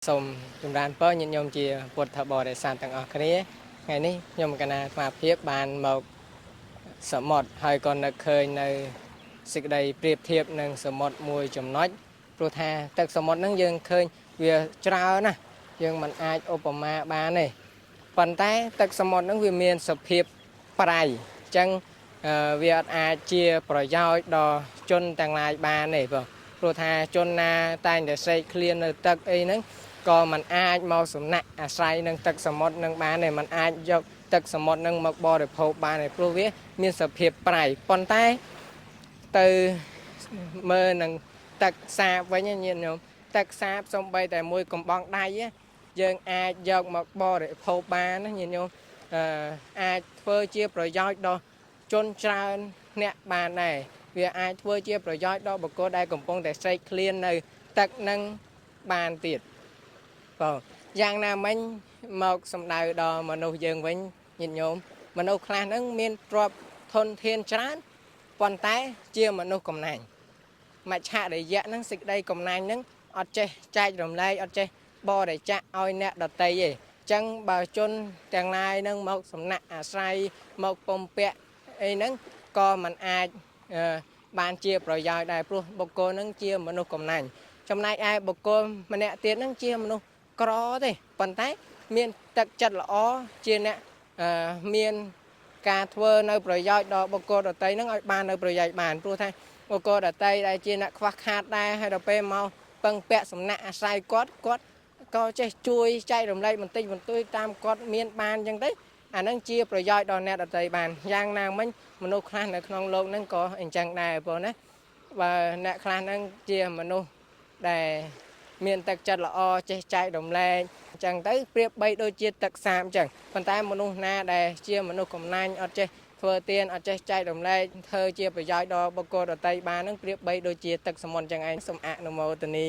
សូមចម្រើនពរញាតិញោមជាពុទ្ធបរិស័ទទាំងអស់គ្នាថ្ងៃនេះខ្ញុំកណាអាភិបបានមកសមុទ្រហើយក៏នឹកឃើញនៅសេចក្តីប្រៀបធៀបនឹងសមុទ្រមួយចំណុចព្រោះថាទឹកសមុទ្រហ្នឹងយើងឃើញវាច្រើនណាស់យើងមិនអាចឧបមាបានទេប៉ុន្តែទឹកសមុទ្រហ្នឹងវាមានសភាពប្រៃអញ្ចឹងវាអត់អាចជាប្រយោជន៍ដល់ជនទាំងឡាយបានទេបងព្រោះថាជនណាតែងតែស្រេកឃ្លាននៅទឹកអីហ្នឹងក៏มันអាចមកសំណាក់អាស្រ័យនឹងទឹកសមុទ្រនឹងបានទេมันអាចយកទឹកសមុទ្រនឹងមកបរិភោគបានទេព្រោះវាមានសភាពប្រៃប៉ុន្តែទៅមើលនឹងទឹកសាបវិញញាតិញោមទឹកសាបសំបីតែមួយកំបងដៃយើងអាចយកមកបរិភោគបានណាញាតិញោមអាចធ្វើជាប្រយោជន៍ដល់ជនច្រើនអ្នកបានដែរវាអាចធ្វើជាប្រយោជន៍ដល់បុគ្គលដែលកំពុងតែស្រេកឃ្លាននៅទឹកនឹងបានទៀតបងយ៉ាងណាមិញមកសំដៅដល់មនុស្សយើងវិញញាតិញោមមនុស្សខ្លះហ្នឹងមានទ្រព្យធនធានច្រើនប៉ុន្តែជាមនុស្សកំណាញ់មច្ឆរិយៈហ្នឹងសេចក្តីកំណាញ់ហ្នឹងអត់ចេះចែករំលែកអត់ចេះបរិច្ចាគឲ្យអ្នកដទៃទេអញ្ចឹងបើជនទាំងឡាយហ្នឹងមកសំណាក់អាស្រ័យមកពំពាក់អីហ្នឹងក៏មិនអាចបានជាប្រយោជន៍ដែរព្រោះបុគ្គលហ្នឹងជាមនុស្សកំណាញ់ចំណែកឯបុគ្គលម្នាក់ទៀតហ្នឹងជាមនុស្សក្រទេប៉ុន្តែមានទឹកចិត្តល្អជាអ្នកមានការធ្វើនៅប្រយោជន៍ដល់បុគ្គលដទៃហ្នឹងឲ្យបាននៅប្រយោជន៍បានព្រោះថាបុគ្គលដទៃដែលជាអ្នកខ្វះខាតដែរហើយដល់ពេលមកពឹងពាក់សំណាក់អាស្រ័យគាត់ក៏ចេះជួយចែករំលែកបន្តិចបន្តួចតាមគាត់មានបានអញ្ចឹងទៅអានឹងជាប្រយោជន៍ដល់អ្នកដទៃបានយ៉ាងណាមិញមនុស្សខ្លះនៅក្នុងโลกហ្នឹងក៏អញ្ចឹងដែរបងណាបើអ្នកខ្លះហ្នឹងជាមនុស្សដែលមានទឹកចិត្តល្អចេះចែករំលែកអញ្ចឹងទៅប្រៀបបីដូចជាទឹកសាបអញ្ចឹងប៉ុន្តែមនុស្សណាដែលជាមនុស្សកំណាញ់អត់ចេះធ្វើទានអត់ចេះចែករំលែកធ្វើជាប្រយោជន៍ដល់បុគ្គលដទៃបានហ្នឹងប្រៀបបីដូចជាទឹកសមុទ្រអញ្ចឹងឯងសូមអនុមោទនា